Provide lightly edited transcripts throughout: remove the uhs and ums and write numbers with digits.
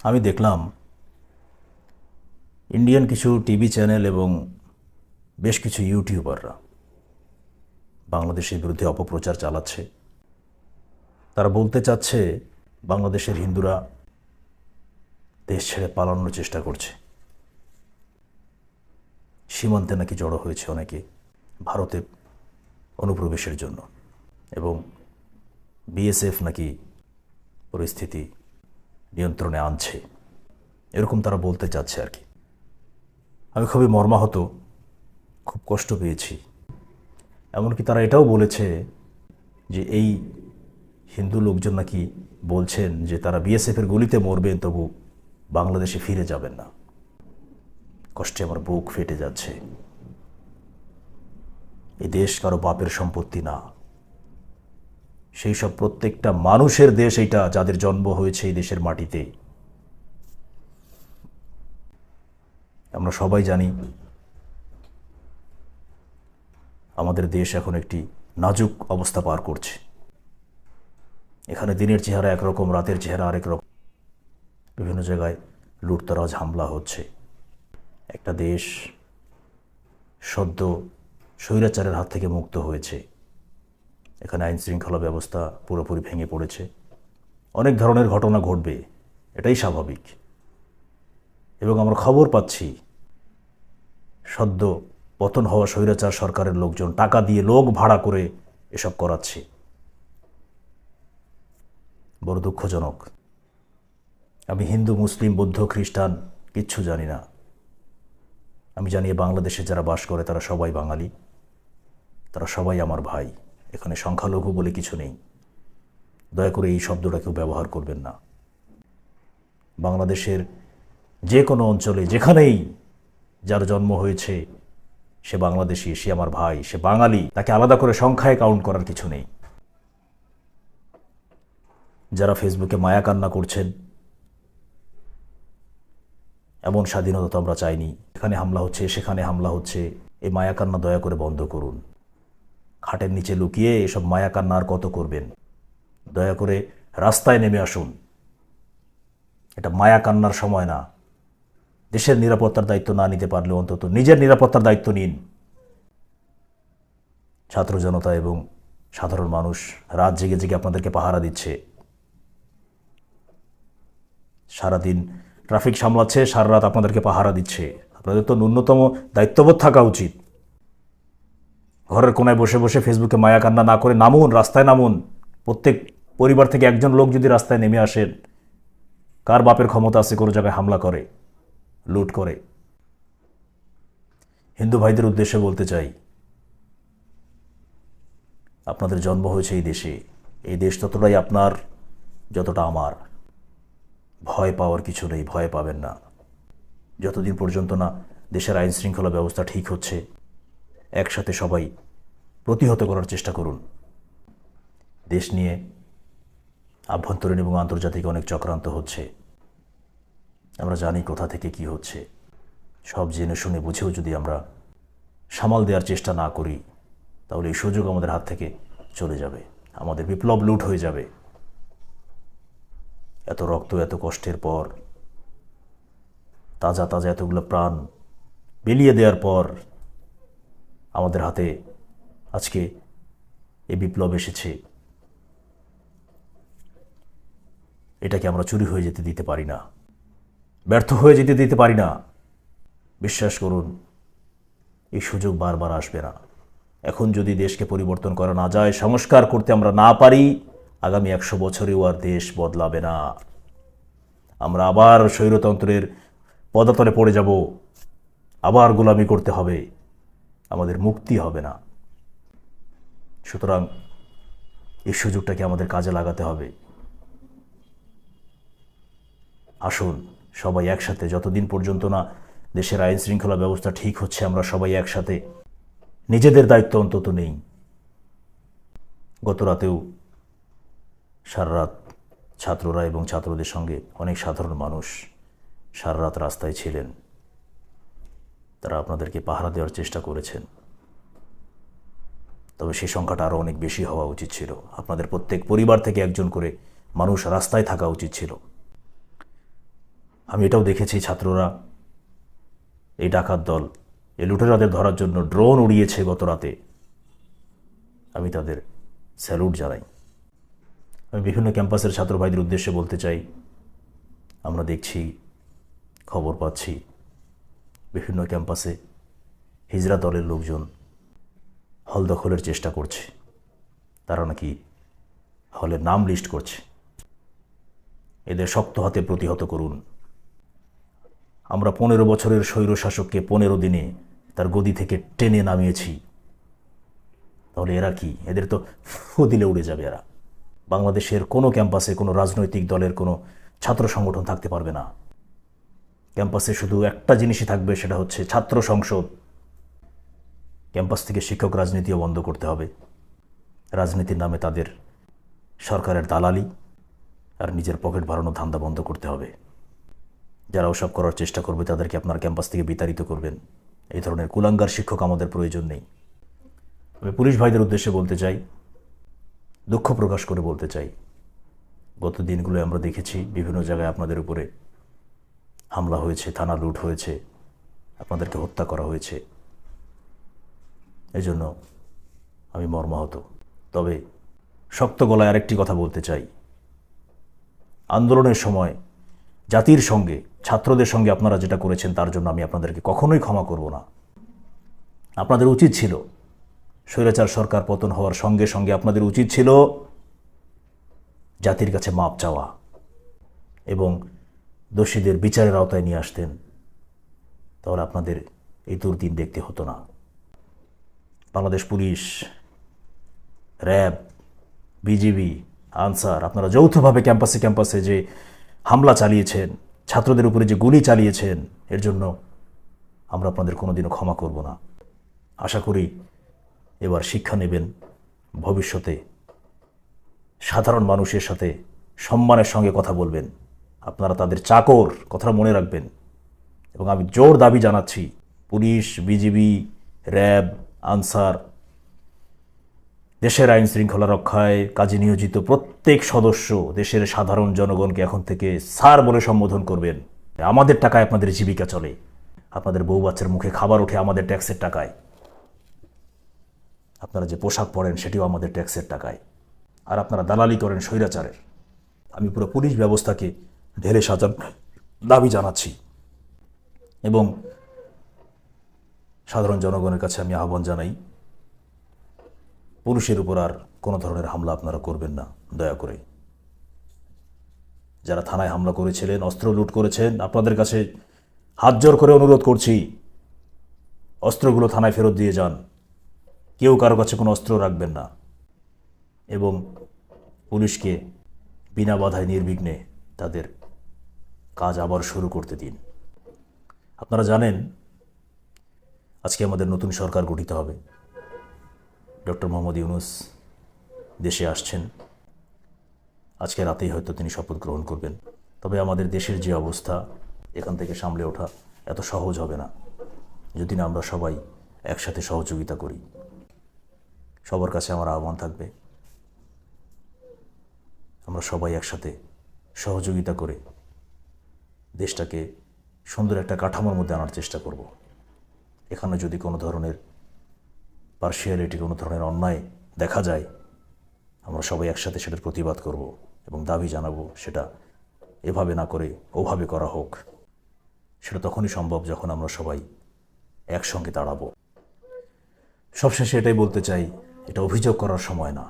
আমি দেখলাম ইন্ডিয়ান কিছু টিভি চ্যানেল এবং বেশ কিছু ইউটিউবাররা বাংলাদেশের বিরুদ্ধে অপপ্রচার চালাচ্ছে। তারা বলতে চাচ্ছে বাংলাদেশের হিন্দুরা দেশ ছেড়ে পালানোর চেষ্টা করছে। সীমান্তে নাকি জড়ো হয়েছে অনেকে ভারতে অনুপ্রবেশের জন্য, এবং বিএসএফ নাকি পরিস্থিতি নিয়ন্ত্রণে আনছে, এরকম তারা বলতে চাচ্ছে আর কি। আমি খুবই মর্মাহত, খুব কষ্ট পেয়েছি। এমনকি তারা এটাও বলেছে যে এই হিন্দু লোকজন নাকি বলছেন যে তারা বিএসএফের গুলিতে মরবেন, তবু বাংলাদেশে ফিরে যাবেন না। কষ্টে আমার বুক ফেটে যাচ্ছে। এই দেশ কারো বাপের সম্পত্তি না, সেই সব প্রত্যেকটা মানুষের দেশ এইটা, যাদের জন্ম হয়েছে এই দেশের মাটিতে। আমরা সবাই জানি আমাদের দেশ এখন একটি নাজুক অবস্থা পার করছে। এখানে দিনের চেহারা একরকম, রাতের চেহারা আরেক রকম। বিভিন্ন জায়গায় লুটতরাজ হামলা হচ্ছে। একটা দেশ সদ্য স্বৈরাচারের হাত থেকে মুক্ত হয়েছে। এখানে আইন শৃঙ্খলা ব্যবস্থা পুরোপুরি ভেঙে পড়েছে। অনেক ধরনের ঘটনা ঘটবে, এটাই স্বাভাবিক। এবং আমরা খবর পাচ্ছি সদ্য পতন হওয়া স্বৈরাচার সরকারের লোকজন টাকা দিয়ে লোক ভাড়া করে এসব করাচ্ছে। বড় দুঃখজনক। আমি হিন্দু, মুসলিম, বৌদ্ধ, খ্রিস্টান কিচ্ছু জানি না। আমি জানি বাংলাদেশে যারা বাস করে তারা সবাই বাঙালি, তারা সবাই আমার ভাই। এখানে সংখ্যালঘু বলে কিছু নেই। দয়া করে এই শব্দটা কেউ ব্যবহার করবেন না। বাংলাদেশের যে কোনো অঞ্চলে যেখানেই যার জন্ম হয়েছে সে বাংলাদেশি, সে আমার ভাই, সে বাঙালি। তাকে আলাদা করে সংখ্যায় কাউন্ট করার কিছু নেই। যারা ফেসবুকে মায়া কান্না করছেন, এমন স্বাধীনতা তো আমরা চাইনি। এখানে হামলা হচ্ছে, সেখানে হামলা হচ্ছে, এই মায়া কান্না দয়া করে বন্ধ করুন। খাটের নিচে লুকিয়ে এসব মায়া কান্না আর কত করবেন? দয়া করে রাস্তায় নেমে আসুন। এটা মায়া কান্নার সময় না। দেশের নিরাপত্তার দায়িত্ব না নিতে পারলে অন্তত নিজের নিরাপত্তার দায়িত্ব নিন। ছাত্র জনতা এবং সাধারণ মানুষ রাত জেগে জেগে আপনাদেরকে পাহারা দিচ্ছে। সারাদিন ট্রাফিক সামলাচ্ছে, সারা রাত আপনাদেরকে পাহারা দিচ্ছে। আপনাদের তো ন্যূনতম দায়িত্ববোধ থাকা উচিত। ঘরের কোনায় বসে বসে ফেসবুকে মায়া কান্না না করে নামুন, রাস্তায় নামুন। প্রত্যেক পরিবার থেকে একজন লোক যদি রাস্তায় নেমে আসেন, কার বাপের ক্ষমতা আছে কোনো জায়গায় হামলা করে, লুট করে? হিন্দু ভাইদের উদ্দেশ্যে বলতে চাই, আপনাদের জন্ম হয়েছে এই দেশে। এই দেশ ততটাই আপনার যতটা আমার। ভয় পাওয়ার কিছু নেই, ভয় পাবেন না। যতদিন পর্যন্ত না দেশের আইন শৃঙ্খলা ব্যবস্থা ঠিক হচ্ছে, একসাথে সবাই প্রতিহত করার চেষ্টা করুন। দেশ নিয়ে আভ্যন্তরীণ এবং আন্তর্জাতিক অনেক চক্রান্ত হচ্ছে। আমরা জানি কোথা থেকে কি হচ্ছে। সব জেনে শুনে বুঝেও যদি আমরা সামাল দেওয়ার চেষ্টা না করি, তাহলে এই সুযোগ আমাদের হাত থেকে চলে যাবে। আমাদের বিপ্লব লুট হয়ে যাবে। এত রক্ত, এত কষ্টের পর, তাজা তাজা এতগুলো প্রাণ বিলিয়ে দেওয়ার পর আমাদের হাতে আজকে এই বিপ্লব এসেছে। এটাকে আমরা চুরি হয়ে যেতে দিতে পারি না, ব্যর্থ হয়ে যেতে দিতে পারি না। বিশ্বাস করুন, এই সুযোগ বারবার আসবে না। এখন যদি দেশকে পরিবর্তন করা না যায়, সংস্কার করতে আমরা না পারি, আগামী 100 বছরেও আর দেশ বদলাবে না। আমরা আবার স্বৈরতন্ত্রের পদাতলে পড়ে যাব, আবার গোলামি করতে হবে, আমাদের মুক্তি হবে না। সুতরাং এই সুযোগটাকে আমাদের কাজে লাগাতে হবে। আসুন সবাই একসাথে, যতদিন পর্যন্ত না দেশের আইন শৃঙ্খলা ব্যবস্থা ঠিক হচ্ছে, আমরা সবাই একসাথে নিজেদের দায়িত্ব অন্তত নেই। গত রাতেও সারা রাত ছাত্ররা এবং ছাত্রদের সঙ্গে অনেক সাধারণ মানুষ সারা রাত রাস্তায় ছিলেন। তারা আপনাদেরকে পাহারা দেওয়ার চেষ্টা করেছেন। তবে সেই সংখ্যাটা আরও অনেক বেশি হওয়া উচিত ছিল। আপনাদের প্রত্যেক পরিবার থেকে একজন করে মানুষ রাস্তায় থাকা উচিত ছিল। আমি এটাও দেখেছি ছাত্ররা এই ডাকাত দল এই লুটেরাদের ধরার জন্য ড্রোন উড়িয়েছে গত রাতে। আমি তাদের স্যালুট জানাই। আমি বিভিন্ন ক্যাম্পাসের ছাত্র ভাইদের উদ্দেশ্যে বলতে চাই, আমরা দেখছি, খবর পাচ্ছি বিভিন্ন ক্যাম্পাসে হিজরা দলের লোকজন হল দখলের চেষ্টা করছে। তারা নাকি হলের নাম লিস্ট করছে। এদের শক্ত হাতে প্রতিহত করুন। আমরা 15 বছরের স্বৈরশাসককে 15 দিনে তার গদি থেকে টেনে নামিয়েছি। তাহলে এরা কি? এদের তো ফু দিলে উড়ে যাবে এরা। বাংলাদেশের কোনো ক্যাম্পাসে কোনো রাজনৈতিক দলের কোনো ছাত্র সংগঠন থাকতে পারবে না। ক্যাম্পাসে শুধু একটা জিনিসই থাকবে, সেটা হচ্ছে ছাত্র সংসদ। ক্যাম্পাস থেকে শিক্ষক রাজনীতিও বন্ধ করতে হবে। রাজনীতির নামে তাদের সরকারের দালালি আর নিজের পকেট ভরানো ধান্দা বন্ধ করতে হবে। যারা ওসব করার চেষ্টা করবে তাদেরকে আপনার ক্যাম্পাস থেকে বিতাড়িত করবেন। এই ধরনের কুলাঙ্গার শিক্ষক আমাদের প্রয়োজন নেই। আমি পুলিশ ভাইদের উদ্দেশ্যে বলতে চাই, দুঃখ প্রকাশ করে বলতে চাই, গত দিনগুলো আমরা দেখেছি বিভিন্ন জায়গায় আপনাদের উপরে হামলা হয়েছে, থানা লুট হয়েছে, আপনাদেরকে হত্যা করা হয়েছে। এজন্য আমি মর্মাহত। তবে শক্ত গলায় আরেকটি কথা বলতে চাই, আন্দোলনের সময় জাতির সঙ্গে, ছাত্রদের সঙ্গে আপনারা যেটা করেছেন তার জন্য আমি আপনাদেরকে কখনোই ক্ষমা করব না। আপনাদের উচিত ছিল, স্বৈরাচার সরকার পতন হওয়ার সঙ্গে সঙ্গে আপনাদের উচিত ছিল জাতির কাছে মাপ চাওয়া এবং দোষীদের বিচারের আওতায় নিয়ে আসতেন। তাহলে আপনাদের এই দুর্দিন দেখতে হতো না। Bangladesh police, RAB, BGB, answer, আপনারা যৌথভাবে ক্যাম্পাসে ক্যাম্পাসে যে হামলা চালিয়েছেন, ছাত্রদের উপরে যে গুলি চালিয়েছেন, এর জন্য আমরা আপনাদের কোনোদিনও ক্ষমা করব না। আশা করি এবার শিক্ষা নেবেন, ভবিষ্যতে সাধারণ মানুষের সাথে সম্মানের সঙ্গে কথা বলবেন। আপনারা তাদের চাকর, কথাটা মনে রাখবেন। এবং আমি জোর দাবি জানাচ্ছি, পুলিশ, বিজিবি, র্যাব, আনসার, দেশের আইন শৃঙ্খলা রক্ষায় কাজে নিয়োজিত প্রত্যেক সদস্য দেশের সাধারণ জনগণকে এখন থেকে স্যার বলে সম্বোধন করবেন। আমাদের টাকায় আপনাদের জীবিকা চলে। আপনাদের বউ বাচ্চার মুখে খাবার ওঠে আমাদের ট্যাক্সের টাকায়। আপনারা যে পোশাক পরেন সেটিও আমাদের ট্যাক্সের টাকায়। আর আপনারা দালালি করেন স্বৈরাচারের। আমি পুরো পুলিশ ব্যবস্থাকে ঢেলে সাজার দাবি জানাচ্ছি এবং সাধারণ জনগণের কাছে আমি আহ্বান জানাই, পুলিশের উপর আর কোনো ধরনের হামলা আপনারা করবেন না, দয়া করে। যারা থানায় হামলা করেছিলেন, অস্ত্র লুট করেছেন, আপনাদের কাছে হাত জোর করে অনুরোধ করছি, অস্ত্রগুলো থানায় ফেরত দিয়ে যান। কেউ কারো কাছে কোনো অস্ত্র রাখবেন না এবং পুলিশকে বিনা বাধায় নির্বিঘ্নে তাদের কাজ আবার শুরু করতে দিন। আপনারা জানেন আজকে আমাদের নতুন সরকার গঠিত হবে। ডক্টর মোহাম্মদ ইউনূস দেশে আসছেন। আজকে রাতেই হয়তো তিনি শপথ গ্রহণ করবেন। তবে আমাদের দেশের যে অবস্থা, এখান থেকে সামলে ওঠা এত সহজ হবে না যদি না আমরা সবাই একসাথে সহযোগিতা করি। সবার কাছে আমার আহ্বান থাকবে, আমরা সবাই একসাথে সহযোগিতা করে দেশটাকে সুন্দর একটা কাঠামোর মধ্যে আনার চেষ্টা করব। এখানে যদি কোনো ধরনের পার্শিয়ালিটি, কোনো ধরনের অন্যায় দেখা যায়, আমরা সবাই একসাথে সেটার প্রতিবাদ করব এবং দাবি জানাবো সেটা এভাবে না করে ওভাবে করা হোক। সেটা তখনই সম্ভব যখন আমরা সবাই একসঙ্গে দাঁড়াবো। সবশেষে এটাই বলতে চাই, এটা অভিযোগ করার সময় না,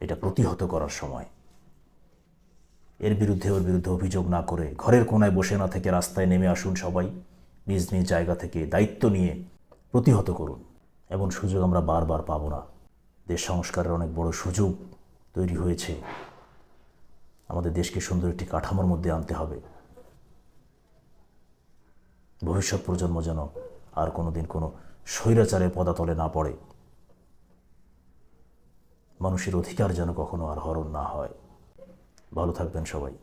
এটা প্রতিহত করার সময়। এর বিরুদ্ধে ওর বিরুদ্ধে অভিযোগ না করে ঘরের কোনায় বসে না থেকে রাস্তায় নেমে আসুন। সবাই নিজ নিজ জায়গা থেকে দায়িত্ব নিয়ে প্রতিহত করুন। এমন সুযোগ আমরা বারবার পাবো না। দেশ সংস্কারের অনেক বড় সুযোগ তৈরি হয়েছে। আমাদের দেশকে সুন্দর একটি কাঠামোর মধ্যে আনতে হবে। ভবিষ্যৎ প্রজন্ম যেন আর কোনোদিন কোনো স্বৈরাচারের পদাতলে না পড়ে। মানুষের অধিকার যেন কখনো আর হরণ না হয়। ভালো থাকবেন সবাই।